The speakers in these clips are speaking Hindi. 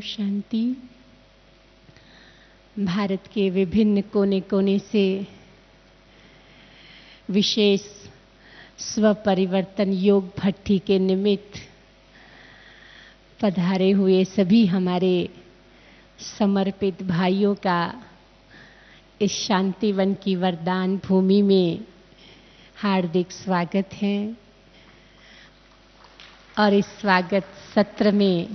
शांति। भारत के विभिन्न कोने कोने से विशेष स्व परिवर्तन योग भट्टी के निमित्त पधारे हुए सभी हमारे समर्पित भाइयों का इस शांतिवन की वरदान भूमि में हार्दिक स्वागत है। और इस स्वागत सत्र में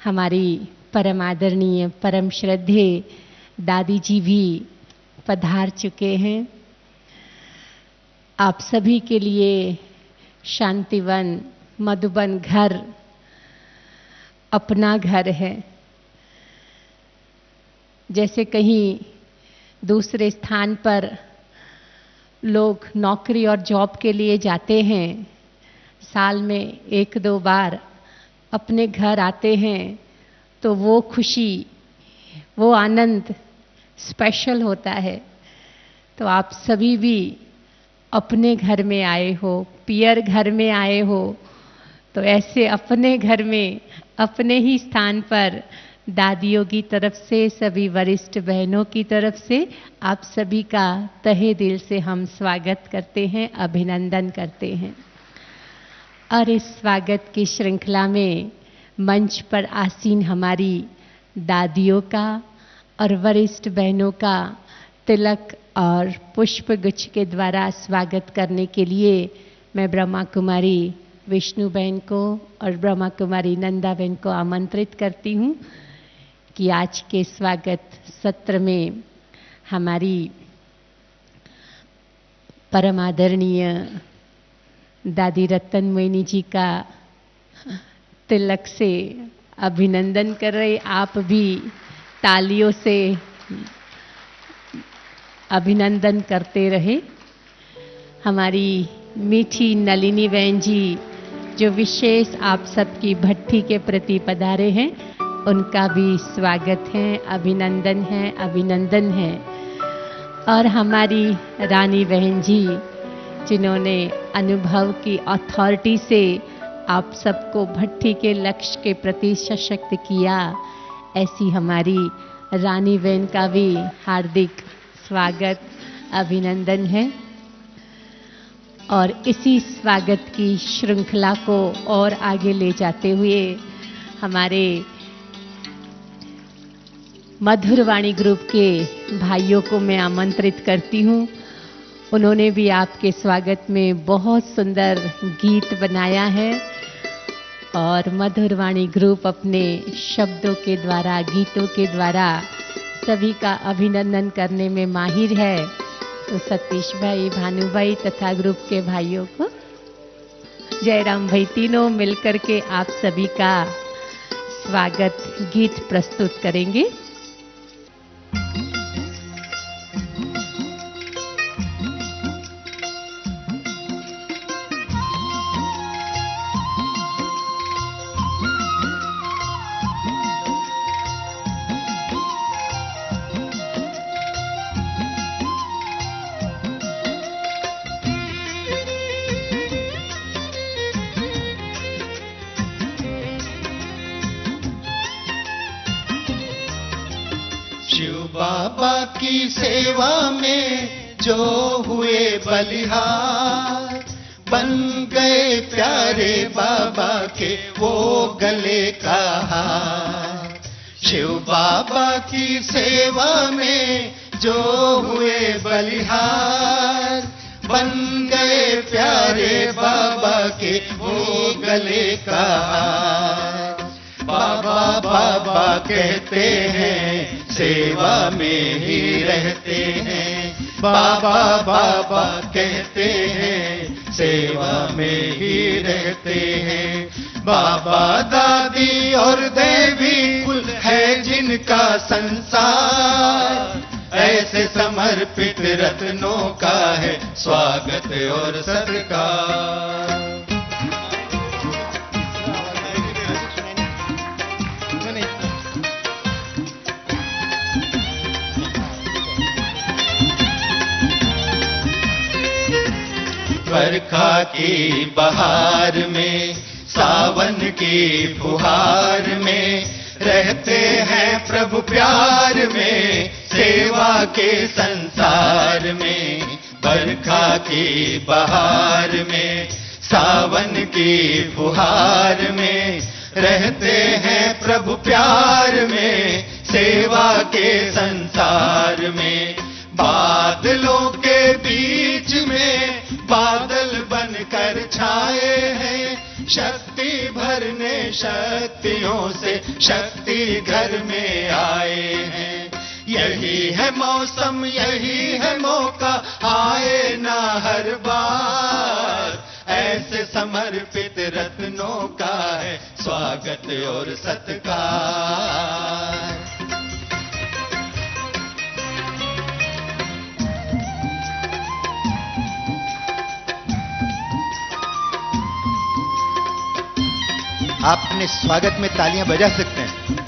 हमारी परम आदरणीय परम श्रद्धेय दादी जी भी पधार चुके हैं। आप सभी के लिए शांतिवन मधुबन घर अपना घर है। जैसे कहीं दूसरे स्थान पर लोग नौकरी और जॉब के लिए जाते हैं, साल में 1-2 बार अपने घर आते हैं, तो वो खुशी, वो आनंद स्पेशल होता है। तो आप सभी भी अपने घर में आए हो, पियर घर में आए हो, तो ऐसे अपने घर में अपने ही स्थान पर दादियों की तरफ से, सभी वरिष्ठ बहनों की तरफ से आप सभी का तहे दिल से हम स्वागत करते हैं, अभिनंदन करते हैं। और इस स्वागत की श्रृंखला में मंच पर आसीन हमारी दादियों का और वरिष्ठ बहनों का तिलक और पुष्प गुच्छ के द्वारा स्वागत करने के लिए मैं ब्रह्मा कुमारी विष्णु बहन को और ब्रह्मा कुमारी नंदा बहन को आमंत्रित करती हूँ कि आज के स्वागत सत्र में हमारी परम आदरणीय दादी रतन मोहिनी जी का तिलक से अभिनंदन कर रहे, आप भी तालियों से अभिनंदन करते रहे। हमारी मीठी नलिनी बहन जी जो विशेष आप सबकी भट्टी के प्रति पधारे हैं, उनका भी स्वागत है, अभिनंदन है, अभिनंदन है। और हमारी रानी बहन जी जिन्होंने अनुभव की अथॉरिटी से आप सबको भट्टी के लक्ष्य के प्रति सशक्त किया, ऐसी हमारी रानी बहन का भी हार्दिक स्वागत, अभिनंदन है। और इसी स्वागत की श्रृंखला को और आगे ले जाते हुए हमारे मधुरवाणी ग्रुप के भाइयों को मैं आमंत्रित करती हूँ। उन्होंने भी आपके स्वागत में बहुत सुंदर गीत बनाया है और मधुरवाणी ग्रुप अपने शब्दों के द्वारा, गीतों के द्वारा सभी का अभिनंदन करने में माहिर है। तो सतीश भाई, भानु भाई तथा ग्रुप के भाइयों को, जयराम भाई, तीनों मिलकर के आप सभी का स्वागत गीत प्रस्तुत करेंगे। बाबा की सेवा में जो हुए बलिहार, बन गए प्यारे बाबा के वो गले का हार। शिव बाबा की सेवा में जो हुए बलिहार, बन गए प्यारे बाबा के वो गले का हार। बाबा बाबा कहते हैं, सेवा में ही रहते हैं। बाबा बाबा कहते हैं, सेवा में ही रहते हैं। बाबा दादी और देवी कुल है जिनका संसार, ऐसे समर्पित रत्नों का है स्वागत और सत्कार। बरखा की बहार में, सावन की फुहार में, प्रभु प्यार में, सेवा के संसार में, बरखा की बहार में, सावन की फुहार में, रहते हैं प्रभु प्यार में, सेवा के संसार में। बादलों के बीच में बादल बनकर छाए हैं, शक्ति भरने शक्तियों से शक्ति घर में आए हैं। यही है मौसम, यही है मौका, आए ना हर बार, ऐसे समर्पित रत्नों का है स्वागत और सत्कार। आप अपने स्वागत में तालियां बजा सकते हैं।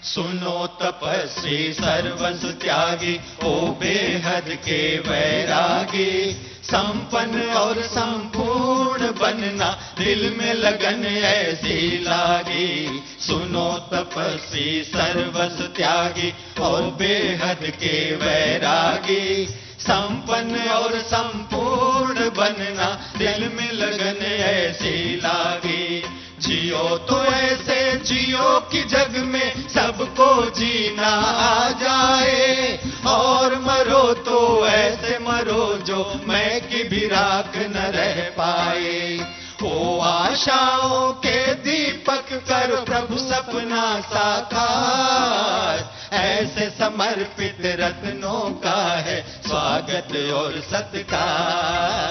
सुनो तपस्वी सर्वस्व त्यागी, ओ बेहद के वैरागी, संपन्न और संपूर्ण बनना दिल में लगन ऐसी लागी। सुनो तपस्वी सर्वस्व त्यागी, ओ बेहद के वैरागी, संपन्न और संपूर्ण बनना दिल में लगन ऐसी लागी। जियो तो ऐसे जियो कि जग में सबको जीना आ जाए, और मरो तो ऐसे मरो जो मैं की भी राख न रह पाए। ओ आशाओं के दीपक करो प्रभु सपना साकार, ऐसे समर्पित रत्नों का है स्वागत और सत्कार।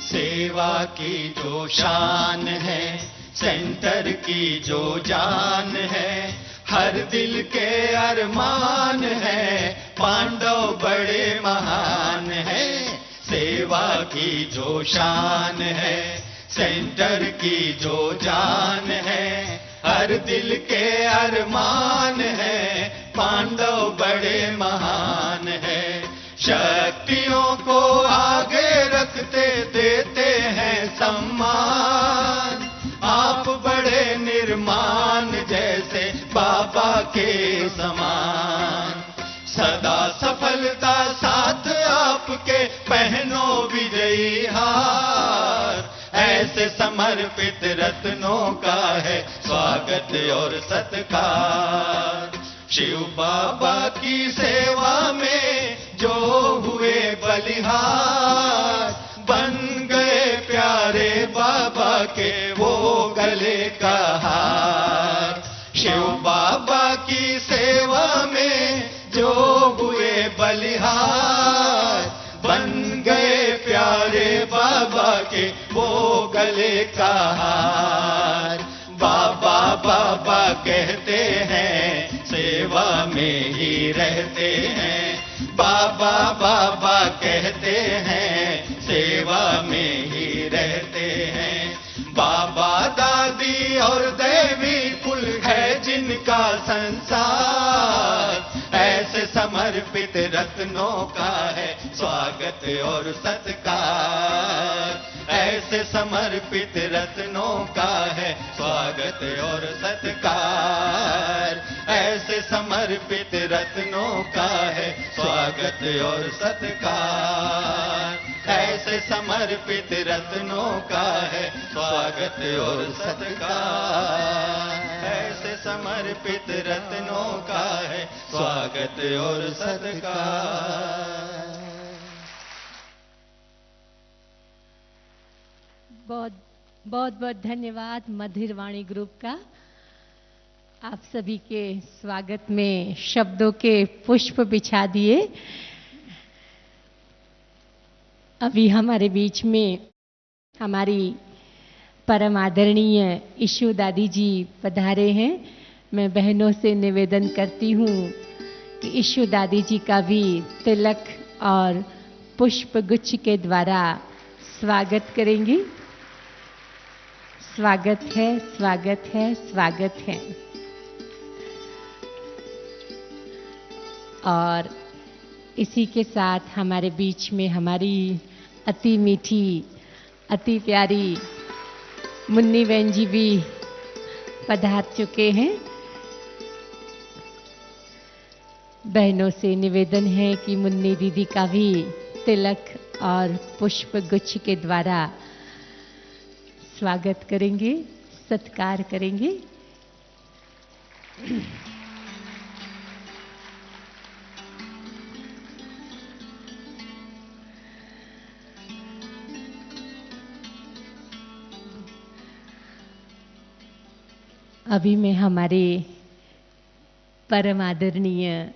सेवा की जो शान है, सेंटर की जो जान है, हर दिल के अरमान है, पांडव बड़े महान है। सेवा की जो शान है, सेंटर की जो जान है, हर दिल के अरमान है, पांडव बड़े महान है। शक्तियों को आगे रखते देते हैं सम्मान, आप बड़े निर्माण जैसे बाबा के समान। सदा सफलता साथ आपके पहनो विजयी हार, ऐसे समर्पित रत्नों का है स्वागत और सत्कार। शिव बाबा की सेवा में जो हुए बलिहार, बन गए प्यारे बाबा के वो गले का हार। शिव बाबा की सेवा में जो हुए बलिहार, बन गए प्यारे बाबा के वो गले का हार। बाबा बाबा कहते हैं, सेवा में ही रहते हैं। बाबा बाबा कहते हैं, सेवा में ही रहते हैं। बाबा दादी और देवी कुल है जिनका संसार, ऐसे समर्पित रत्नों का है स्वागत और सत्कार। ऐसे समर्पित रत्नों का है स्वागत और सत्कार। ऐसे समर्पित रत्नों का है स्वागत और सत्कार। ऐसे समर्पित रत्नों का है स्वागत और सत्कार। ऐसे समर्पित रत्नों का है स्वागत और सत्कार। बहुत बहुत धन्यवाद मधुर वाणी ग्रुप का। आप सभी के स्वागत में शब्दों के पुष्प बिछा दिए। अभी हमारे बीच में हमारी परम आदरणीय ईशू दादी जी पधारे हैं। मैं बहनों से निवेदन करती हूँ कि ईशू दादी जी का भी तिलक और पुष्प गुच्छ के द्वारा स्वागत करेंगे। स्वागत है, स्वागत है, स्वागत है। और इसी के साथ हमारे बीच में हमारी अति मीठी, अति प्यारी मुन्नी बहन जी भी पधार चुके हैं। बहनों से निवेदन है कि मुन्नी दीदी का भी तिलक और पुष्प गुच्छ के द्वारा स्वागत करेंगे, सत्कार करेंगे। अभी मैं हमारे परम आदरणीय,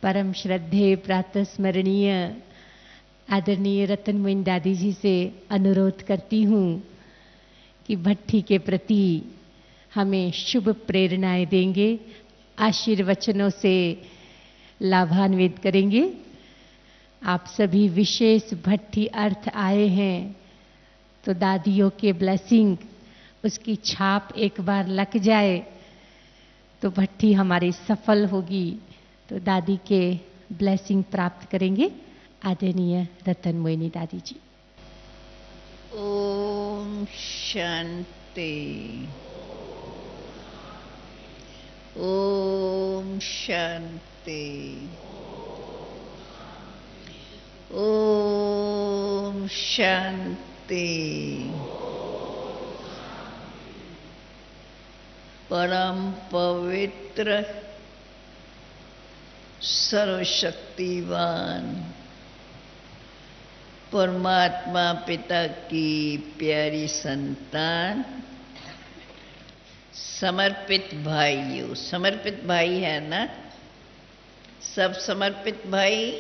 परम श्रद्धेय, प्रातः स्मरणीय आदरणीय रतनमोहिनी दादी जी से अनुरोध करती हूँ कि भट्ठी के प्रति हमें शुभ प्रेरणाएं देंगे, आशीर्वचनों से लाभान्वित करेंगे। आप सभी विशेष भट्ठी अर्थ आए हैं तो दादियों के ब्लेसिंग, उसकी छाप एक बार लग जाए तो भट्ठी हमारी सफल होगी। तो दादी के ब्लेसिंग प्राप्त करेंगे आदरणीय रतनमोहिनी दादी जी। ओम शांति, ओम शांति, ओम शांति। परम पवित्र सर्वशक्तिवान परमात्मा पिता की प्यारी संतान, समर्पित भाइयों, समर्पित भाई है ना सब? समर्पित भाई।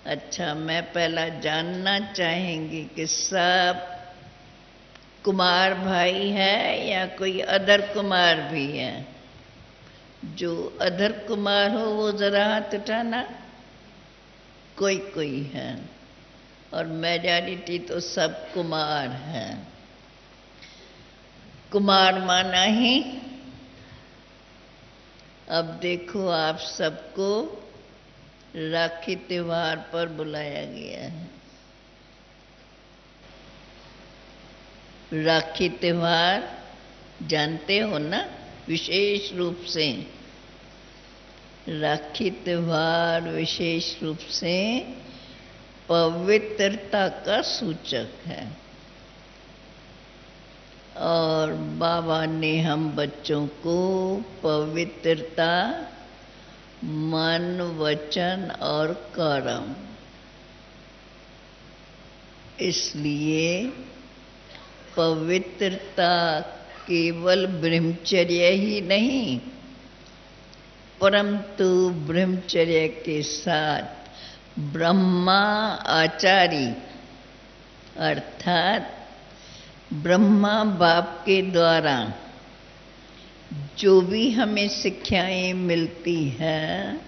अच्छा, मैं पहला जानना चाहेंगी कि सब कुमार भाई है या कोई अदर कुमार भी है? जो अदर कुमार हो वो जरा हाथ उठाना। कोई कोई है, और मेजॉरिटी तो सब कुमार है। कुमार माना ही। अब देखो, आप सबको राखी त्योहार पर बुलाया गया है। राखी त्योहार जानते हो ना? विशेष रूप से राखी त्योहार विशेष रूप से पवित्रता का सूचक है। और बाबा ने हम बच्चों को पवित्रता, मन, वचन और कर्म, इसलिए पवित्रता केवल ब्रह्मचर्य ही नहीं, परंतु ब्रह्मचर्य के साथ ब्रह्मा आचारी, अर्थात ब्रह्मा बाप के द्वारा जो भी हमें शिक्षाएं मिलती हैं,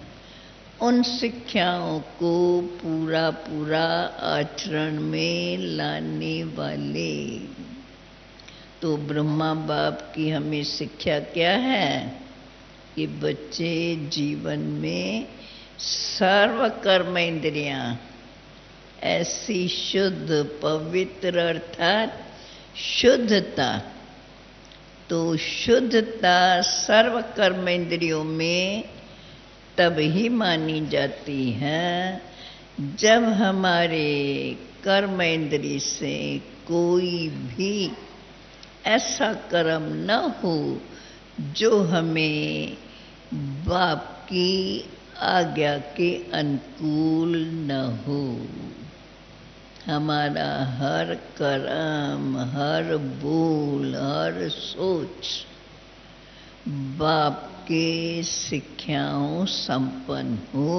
उन शिक्षाओं को पूरा पूरा आचरण में लाने वाले। तो ब्रह्मा बाप की हमें शिक्षा क्या है कि बच्चे जीवन में सर्व कर्म इंद्रियां ऐसी शुद्ध पवित्र, अर्थात शुद्धता। तो शुद्धता सर्व कर्म इंद्रियों में तब ही मानी जाती है जब हमारे कर्म इंद्रिय से कोई भी ऐसा कर्म न हो जो हमें बाप की आज्ञा के अनुकूल न हो। हमारा हर कर्म, हर बोल, हर सोच बाप के शिक्षाओं संपन्न हो।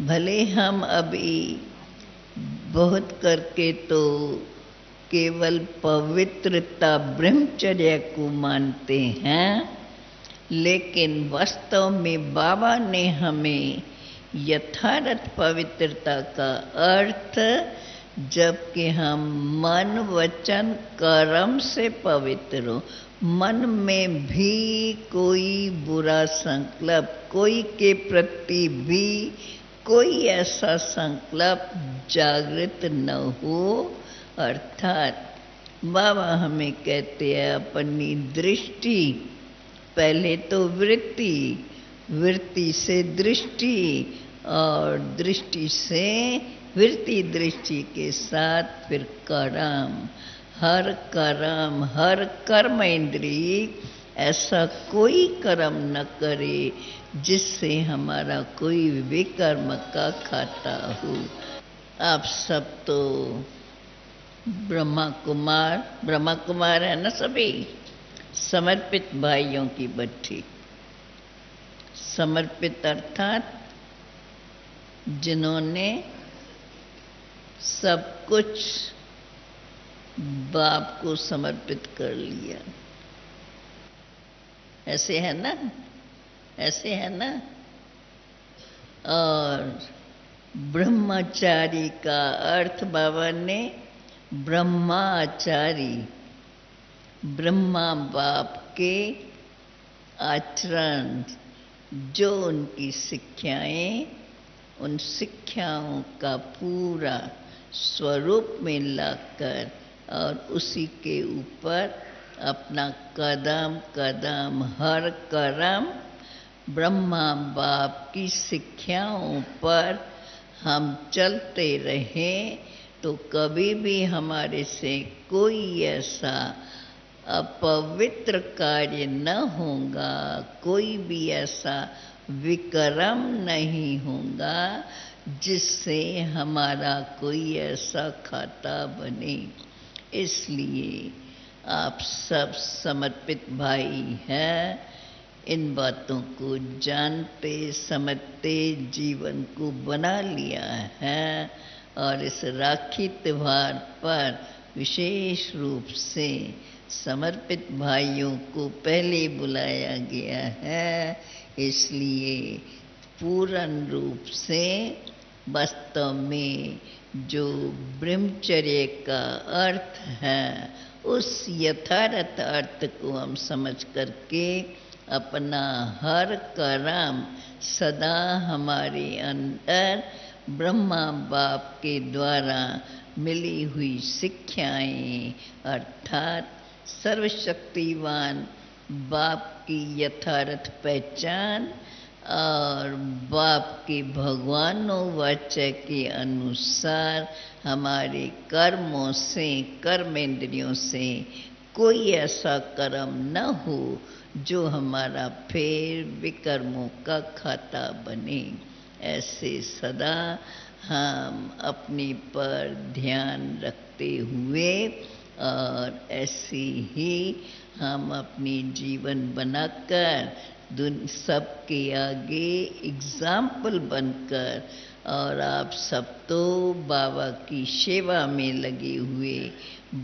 भले हम अभी बहुत करके तो केवल पवित्रता, ब्रह्मचर्य को मानते हैं, लेकिन वास्तव में बाबा ने हमें यथार्थ पवित्रता का अर्थ जबकि हम मन वचन कर्म से पवित्र हो, मन में भी कोई बुरा संकल्प, कोई के प्रति भी कोई ऐसा संकल्प जागृत न हो। अर्थात बाबा हमें कहते हैं अपनी दृष्टि, पहले तो वृत्ति, वृत्ति से दृष्टि और दृष्टि से वृत्ति, दृष्टि के साथ फिर कर्म, हर कर्म, हर कर्म इंद्रिय ऐसा कोई कर्म न करे जिससे हमारा कोई विकर्म का खाता हो। आप सब तो ब्रह्मा कुमार है ना सभी, समर्पित भाइयों की भट्ठी। समर्पित अर्थात जिन्होंने सब कुछ बाप को समर्पित कर लिया। ऐसे है ना, ऐसे है ना। और ब्रह्मचारी का अर्थ बाबा ने ब्रह्माचारी, ब्रह्मा बाप के आचरण, जो उनकी शिक्षाएं, उन शिक्षाओं का पूरा स्वरूप में लाकर और उसी के ऊपर अपना कदम कदम, हर कर्म ब्रह्मा बाप की शिक्षाओं पर हम चलते रहें तो कभी भी हमारे से कोई ऐसा अपवित्र कार्य न होगा, कोई भी ऐसा विकर्म नहीं होगा जिससे हमारा कोई ऐसा खाता बने। इसलिए आप सब समर्पित भाई हैं, इन बातों को जानते समझते जीवन को बना लिया है और इस राखी त्योहार पर विशेष रूप से समर्पित भाइयों को पहले बुलाया गया है। इसलिए पूर्ण रूप से वास्तव में जो ब्रह्मचर्य का अर्थ है उस यथार्थ अर्थ को हम समझ करके अपना हर कर्म सदा हमारे अंदर ब्रह्मा बाप के द्वारा मिली हुई शिक्षाएं अर्थात सर्वशक्तिवान बाप की यथार्थ पहचान और बाप के भगवानों वाचा के अनुसार हमारे कर्मों से, कर्मेंद्रियों से कोई ऐसा कर्म न हो जो हमारा फिर विकर्मों का खाता बने। ऐसे सदा हम अपने पर ध्यान रखते हुए और ऐसे ही हम अपनी जीवन बनाकर सबके आगे एग्जाम्पल बनकर, और आप सब तो बाबा की सेवा में लगे हुए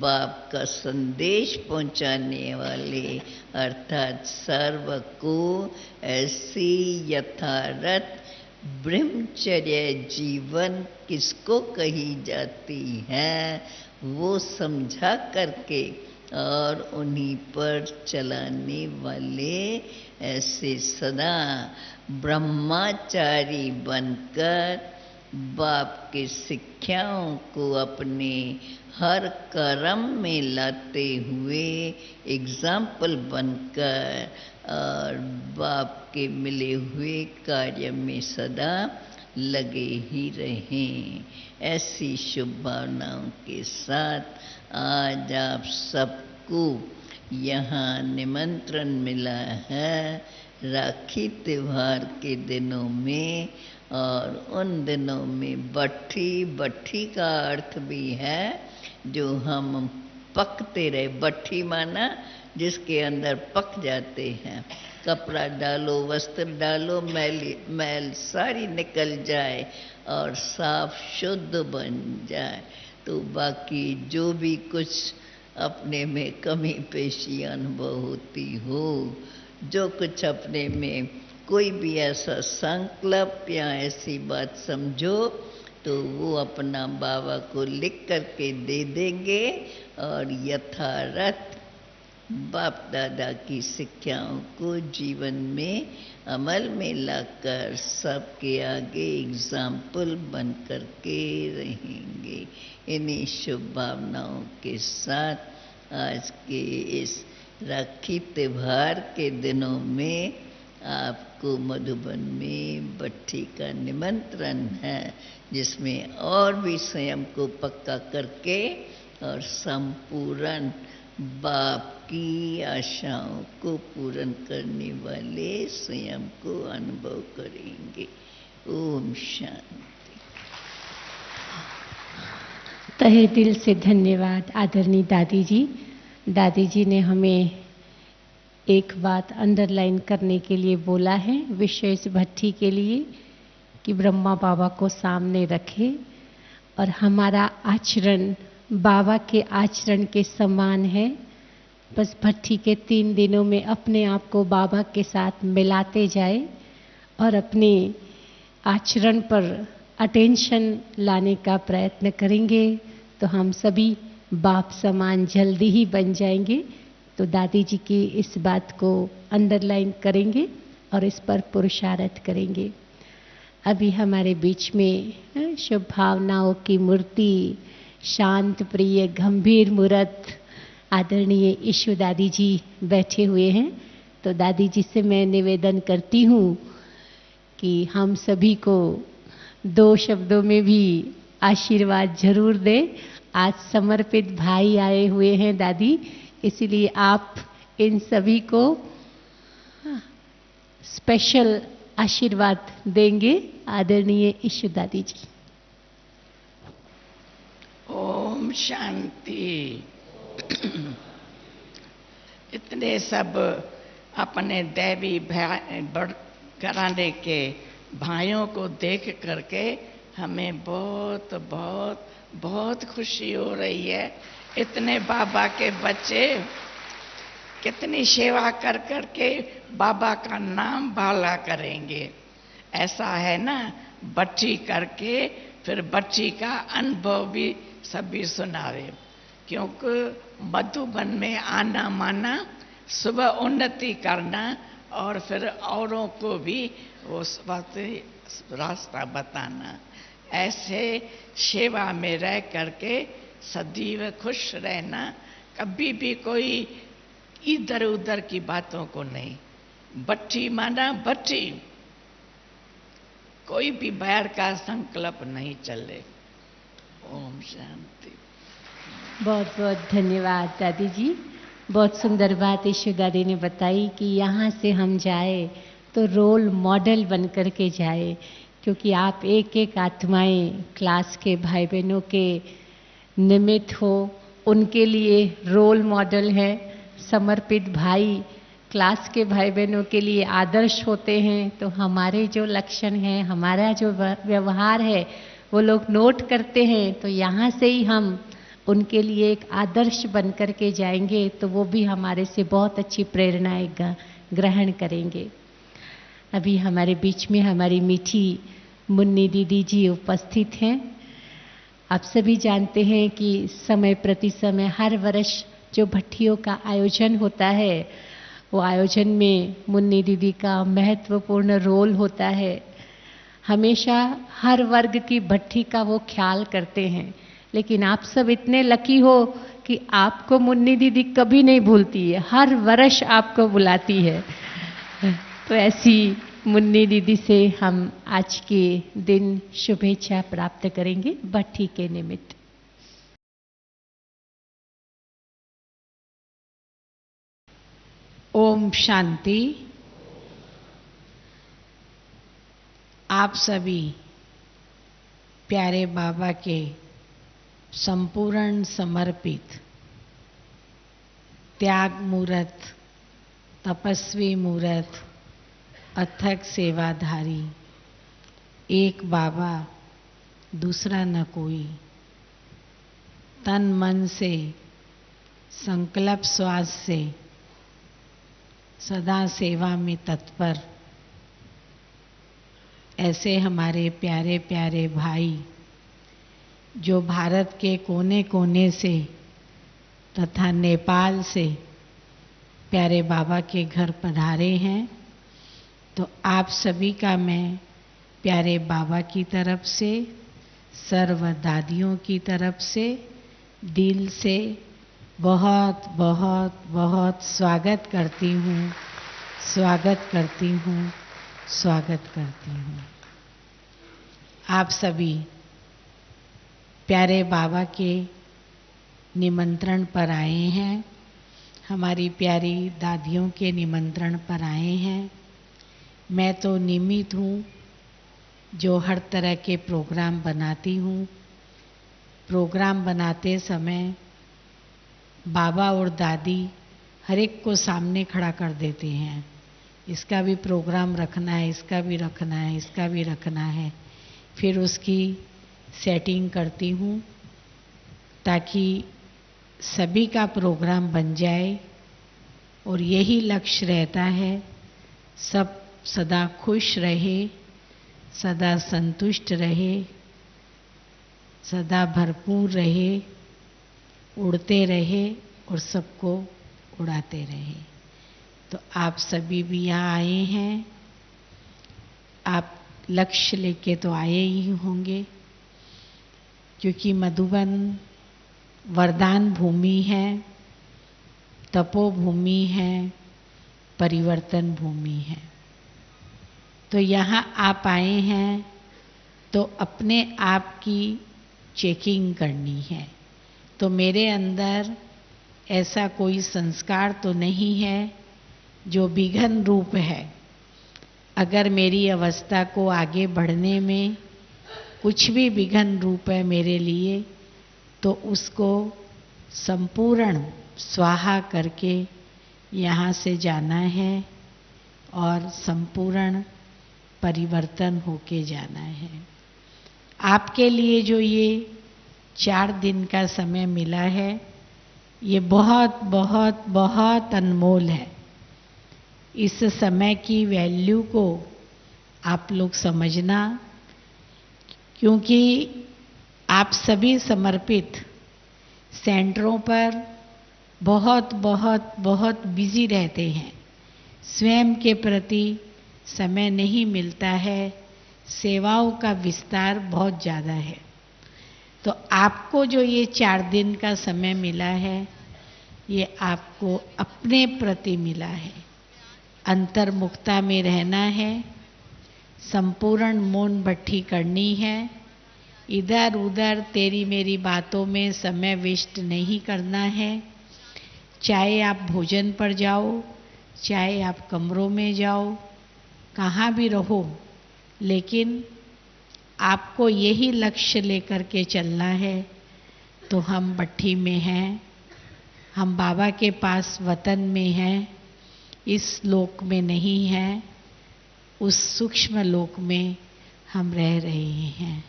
बाप का संदेश पहुंचाने वाले अर्थात सर्व को ऐसी यथार्थ ब्रह्मचर्य जीवन किसको कही जाती है वो समझा करके और उन्हीं पर चलाने वाले ऐसे सदा ब्रह्मचारी बनकर बाप के शिक्षाओं को अपने हर कर्म में लाते हुए एग्जाम्पल बनकर और बाप के मिले हुए कार्य में सदा लगे ही रहें। ऐसी शुभ भावनाओं के साथ आज आप सबको यहाँ निमंत्रण मिला है राखी त्योहार के दिनों में, और उन दिनों में बट्ठी का अर्थ भी है जो हम पकते रहे। बट्ठी माना जिसके अंदर पक जाते हैं, कपड़ा डालो, वस्त्र डालो, मैल सारी निकल जाए और साफ शुद्ध बन जाए, तो बाकी जो भी कुछ अपने में कमी पेशी अनुभव होती हो, जो कुछ अपने में कोई भी ऐसा संकल्प या ऐसी बात समझो तो वो अपना बाबा को लिख करके दे देंगे और यथारथ बाप दादा की शिक्षाओं को जीवन में अमल में लाकर सबके आगे एग्जाम्पल बन करके रहेंगे। इन्हीं शुभ भावनाओं के साथ आज के इस राखी त्योहार के दिनों में आपको मधुबन में भट्ठी का निमंत्रण है, जिसमें और भी स्वयं को पक्का करके और संपूर्ण बाप की आशाओं को पूर्ण करने वाले स्वयं को अनुभव करेंगे। ओम शांति। तहे दिल से धन्यवाद आदरणीय दादी जी। दादी जी ने हमें एक बात अंडरलाइन करने के लिए बोला है विशेष भट्ठी के लिए कि ब्रह्मा बाबा को सामने रखे और हमारा आचरण बाबा के आचरण के समान है। बस भट्ठी के 3 दिनों में अपने आप को बाबा के साथ मिलाते जाए और अपने आचरण पर अटेंशन लाने का प्रयत्न करेंगे तो हम सभी बाप समान जल्दी ही बन जाएंगे। तो दादी जी की इस बात को अंडरलाइन करेंगे और इस पर पुरुषार्थ करेंगे। अभी हमारे बीच में शुभ भावनाओं की मूर्ति, शांत प्रिय गंभीर मूर्त आदरणीय ईशु दादी जी बैठे हुए हैं। तो दादी जी से मैं निवेदन करती हूँ कि हम सभी को 2 शब्दों में भी आशीर्वाद जरूर दें। आज समर्पित भाई आए हुए हैं दादी, इसलिए आप इन सभी को स्पेशल आशीर्वाद देंगे। आदरणीय ईशु दादी जी। ओम शांति। इतने सब अपने दैवी घराने के भाइयों को देख करके हमें बहुत बहुत बहुत खुशी हो रही है। इतने बाबा के बच्चे कितनी सेवा कर करके बाबा का नाम भाला करेंगे। ऐसा है ना, भट्ठी करके फिर भट्ठी का अनुभव भी सभी सुनावे, क्योंकि मधुबन में आना माना सुबह उन्नति करना और फिर औरों को भी वो रास्ता बताना। ऐसे सेवा में रह करके सदैव खुश रहना, कभी भी कोई इधर उधर की बातों को नहीं। भट्ठी माना भट्ठी, कोई भी बैर का संकल्प नहीं चले। ओम शांति। बहुत बहुत धन्यवाद दादी जी। बहुत सुंदर बात ईशु दादी ने बताई कि यहाँ से हम जाए तो रोल मॉडल बन कर के जाए, क्योंकि आप एक एक आत्माएं क्लास के भाई बहनों के निमित्त हो, उनके लिए रोल मॉडल है। समर्पित भाई क्लास के भाई बहनों के लिए आदर्श होते हैं। तो हमारे जो लक्षण हैं, हमारा जो व्यवहार है वो लोग नोट करते हैं। तो यहाँ से ही हम उनके लिए एक आदर्श बन कर के जाएंगे तो वो भी हमारे से बहुत अच्छी प्रेरणाएं ग्रहण करेंगे। अभी हमारे बीच में हमारी मीठी मुन्नी दीदी जी उपस्थित हैं। आप सभी जानते हैं कि समय प्रति समय हर वर्ष जो भट्ठियों का आयोजन होता है, वो आयोजन में मुन्नी दीदी का महत्वपूर्ण रोल होता है। हमेशा हर वर्ग की भट्ठी का वो ख्याल करते हैं। लेकिन आप सब इतने लकी हो कि आपको मुन्नी दीदी कभी नहीं भूलती है, हर वर्ष आपको बुलाती है। तो ऐसी मुन्नी दीदी से हम आज के दिन शुभेच्छा प्राप्त करेंगे भट्ठी के निमित्त। ओम शांति। आप सभी प्यारे बाबा के संपूर्ण समर्पित त्याग मूर्त, तपस्वी मूर्त, अथक सेवाधारी, एक बाबा दूसरा न कोई, तन मन से संकल्प श्वास से सदा सेवा में तत्पर ऐसे हमारे प्यारे प्यारे भाई जो भारत के कोने कोने से तथा नेपाल से प्यारे बाबा के घर पधारे हैं, तो आप सभी का मैं प्यारे बाबा की तरफ से, सर्व दादियों की तरफ से दिल से बहुत बहुत बहुत स्वागत करती हूँ, स्वागत करती हूँ, स्वागत करती हूँ। आप सभी प्यारे बाबा के निमंत्रण पर आए हैं, हमारी प्यारी दादियों के निमंत्रण पर आए हैं। मैं तो निमित्त हूँ जो हर तरह के प्रोग्राम बनाती हूँ। प्रोग्राम बनाते समय बाबा और दादी हर एक को सामने खड़ा कर देते हैं, इसका भी प्रोग्राम रखना है, इसका भी रखना है, इसका भी रखना है। फिर उसकी सेटिंग करती हूँ ताकि सभी का प्रोग्राम बन जाए, और यही लक्ष्य रहता है, सब सदा खुश रहे, सदा संतुष्ट रहे, सदा भरपूर रहे, उड़ते रहे और सबको उड़ाते रहे। तो आप सभी भी यहाँ आए हैं, आप लक्ष्य लेके तो आए ही होंगे, क्योंकि मधुबन वरदान भूमि है, तपोभूमि है, परिवर्तन भूमि है। तो यहाँ आप आए हैं तो अपने आप की चेकिंग करनी है। तो मेरे अंदर ऐसा कोई संस्कार तो नहीं है जो विघ्न रूप है। अगर मेरी अवस्था को आगे बढ़ने में कुछ भी विघ्न रूप है मेरे लिए, तो उसको संपूर्ण स्वाहा करके यहाँ से जाना है और संपूर्ण परिवर्तन होके जाना है। आपके लिए जो ये 4 दिन का समय मिला है, ये बहुत बहुत बहुत अनमोल है। इस समय की वैल्यू को आप लोग समझना, क्योंकि आप सभी समर्पित सेंटरों पर बहुत बहुत बहुत बिजी रहते हैं, स्वयं के प्रति समय नहीं मिलता है, सेवाओं का विस्तार बहुत ज़्यादा है। तो आपको जो ये 4 दिन का समय मिला है, ये आपको अपने प्रति मिला है। अंतर्मुखता में रहना है, संपूर्ण मौन भट्ठी करनी है, इधर उधर तेरी मेरी बातों में समय वेस्ट नहीं करना है। चाहे आप भोजन पर जाओ, चाहे आप कमरों में जाओ, कहाँ भी रहो, लेकिन आपको यही लक्ष्य लेकर के चलना है। तो हम भट्ठी में हैं, हम बाबा के पास वतन में हैं, इस लोक में नहीं हैं, उस सूक्ष्म लोक में हम रह रहे हैं।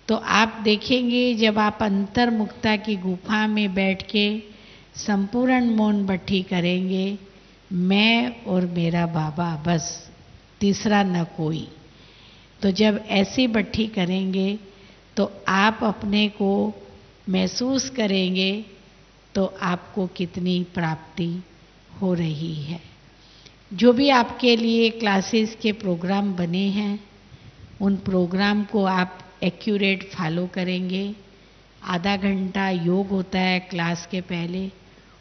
तो आप देखेंगे जब आप अंतर्मुखता की गुफा में बैठ के संपूर्ण मौन भट्ठी करेंगे, मैं और मेरा बाबा, बस तीसरा न कोई। तो जब ऐसी भट्ठी करेंगे तो आप अपने को महसूस करेंगे, तो आपको कितनी प्राप्ति हो रही है। जो भी आपके लिए क्लासेस के प्रोग्राम बने हैं, उन प्रोग्राम को आप एक्यूरेट फॉलो करेंगे। आधा घंटा योग होता है क्लास के पहले,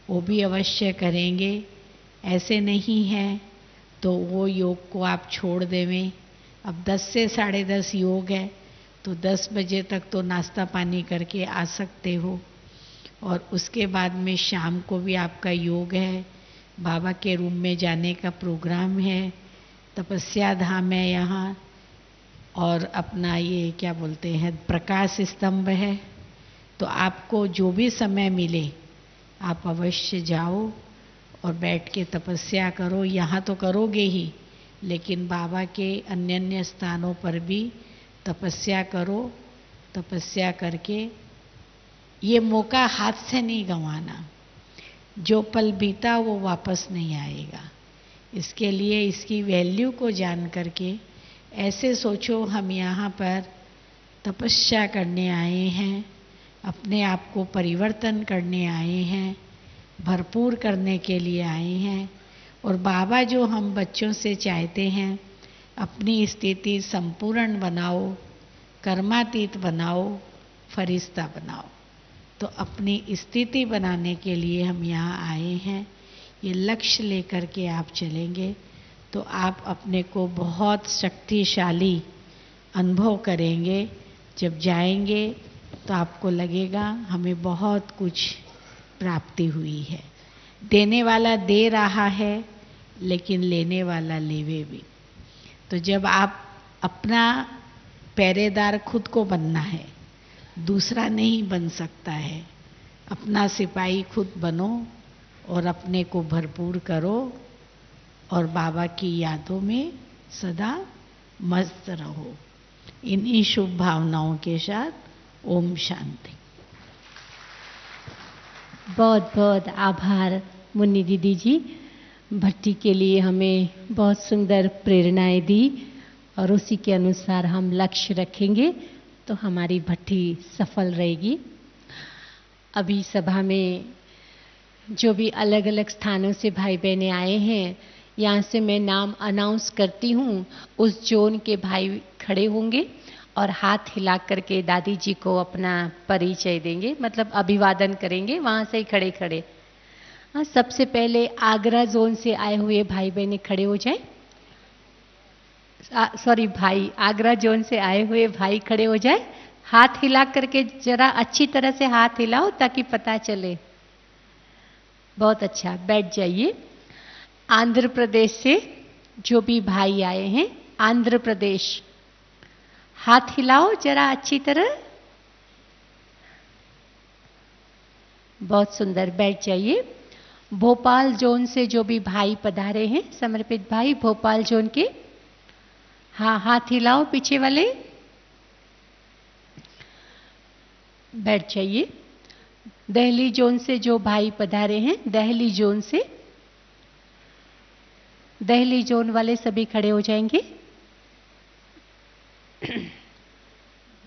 वो भी अवश्य करेंगे। ऐसे नहीं है तो वो योग को आप छोड़ देवें। अब 10 से 10:30 योग है, तो 10 बजे तक तो नाश्ता पानी करके आ सकते हो, और उसके बाद में शाम को भी आपका योग है, बाबा के रूम में जाने का प्रोग्राम है, तपस्या धाम है यहाँ, और अपना ये क्या बोलते हैं प्रकाश स्तंभ है। तो आपको जो भी समय मिले आप अवश्य जाओ और बैठ के तपस्या करो। यहाँ तो करोगे ही, लेकिन बाबा के अन्य अन्य स्थानों पर भी तपस्या करो। तपस्या करके ये मौका हाथ से नहीं गंवाना। जो पल बीता वो वापस नहीं आएगा। इसके लिए इसकी वैल्यू को जान करके ऐसे सोचो हम यहाँ पर तपस्या करने आए हैं, अपने आप को परिवर्तन करने आए हैं, भरपूर करने के लिए आए हैं। और बाबा जो हम बच्चों से चाहते हैं, अपनी स्थिति संपूर्ण बनाओ, कर्मातीत बनाओ, फरिश्ता बनाओ। तो अपनी स्थिति बनाने के लिए हम यहाँ आए हैं। ये लक्ष्य लेकर के आप चलेंगे तो आप अपने को बहुत शक्तिशाली अनुभव करेंगे। जब जाएंगे तो आपको लगेगा हमें बहुत कुछ प्राप्ति हुई है। देने वाला दे रहा है, लेकिन लेने वाला लेवे भी। तो जब आप अपना पहरेदार खुद को बनना है, दूसरा नहीं बन सकता है। अपना सिपाही खुद बनो और अपने को भरपूर करो और बाबा की यादों में सदा मस्त रहो। इन्हीं शुभ भावनाओं के साथ ओम शांति। बहुत बहुत आभार मुन्नी दीदी जी, भट्टी के लिए हमें बहुत सुंदर प्रेरणाएं दी और उसी के अनुसार हम लक्ष्य रखेंगे तो हमारी भट्टी सफल रहेगी। अभी सभा में जो भी अलग अलग स्थानों से भाई बहनें आए हैं, यहाँ से मैं नाम अनाउंस करती हूँ। उस जोन के भाई खड़े होंगे और हाथ हिला करके दादी जी को अपना परिचय देंगे, मतलब अभिवादन करेंगे वहाँ से ही खड़े खड़े। हाँ, सबसे पहले आगरा जोन से आए हुए भाई बहनें खड़े हो जाएं। सॉरी भाई, आगरा जोन से आए हुए भाई खड़े हो जाए। हाथ हिला करके जरा अच्छी तरह से हाथ हिलाओ ताकि पता चले। बहुत अच्छा, बैठ जाइए। आंध्र प्रदेश से जो भी भाई आए हैं, आंध्र प्रदेश, हाथ हिलाओ जरा अच्छी तरह। बहुत सुंदर, बैठ जाइए। भोपाल जोन से जो भी भाई पधारे हैं, समर्पित भाई भोपाल जोन के, हाँ हाथ हिलाओ पीछे वाले, बैठ जाइए। दिल्ली जोन से जो भाई पधारे हैं, दिल्ली जोन से, दिल्ली जोन वाले सभी खड़े हो जाएंगे।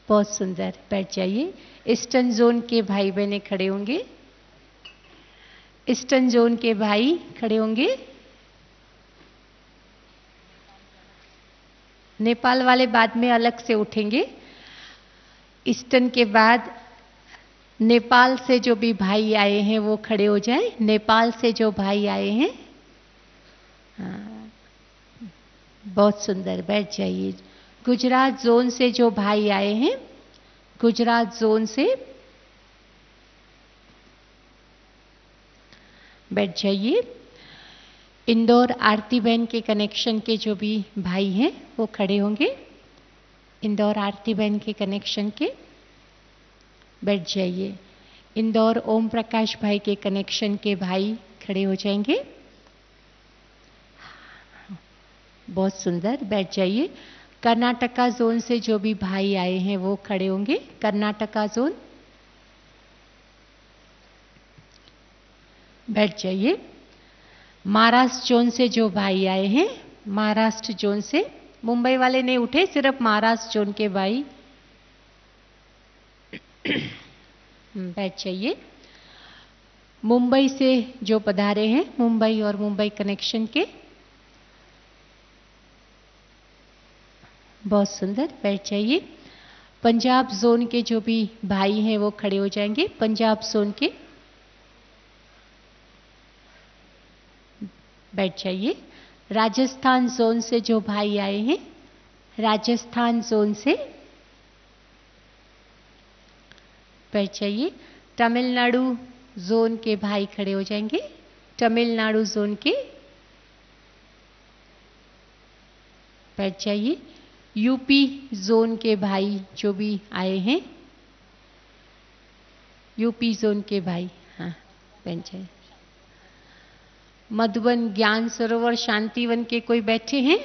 बहुत सुंदर, बैठ जाइए। ईस्टर्न जोन के भाई बहने खड़े होंगे, ईस्टर्न जोन के भाई खड़े होंगे। नेपाल वाले बाद में अलग से उठेंगे। ईस्टर्न के बाद नेपाल से जो भी भाई आए हैं वो खड़े हो जाए। नेपाल से जो भाई आए हैं, हाँ, बहुत सुंदर, बैठ जाइए। गुजरात जोन से जो भाई आए हैं, गुजरात जोन से, बैठ जाइए। इंदौर आरती बहन के कनेक्शन के जो भी भाई हैं वो खड़े होंगे। इंदौर आरती बहन के कनेक्शन के, बैठ जाइए। इंदौर ओम प्रकाश भाई के कनेक्शन के भाई खड़े हो जाएंगे। बहुत सुंदर, बैठ जाइए। कर्नाटका जोन से जो भी भाई आए हैं वो खड़े होंगे। कर्नाटका जोन, बैठ जाइए। महाराष्ट्र जोन से जो भाई आए हैं, महाराष्ट्र जोन से, मुंबई वाले नहीं उठे, सिर्फ महाराष्ट्र जोन के भाई, बैठ जाइए। मुंबई से जो पधारे हैं, मुंबई और मुंबई कनेक्शन के, बहुत सुंदर, बैठ जाइए। पंजाब जोन के जो भी भाई हैं वो खड़े हो जाएंगे। पंजाब जोन के, बैठ जाइए। राजस्थान जोन से जो भाई आए हैं, राजस्थान जोन से, बैठ जाइए। तमिलनाडु जोन के भाई खड़े हो जाएंगे। तमिलनाडु जोन के, बैठ जाइए। यूपी जोन के भाई जो भी आए हैं, यूपी जोन के भाई, हाँ, बैठ जाइए। मधुबन, ज्ञान सरोवर, शांतिवन के कोई बैठे हैं?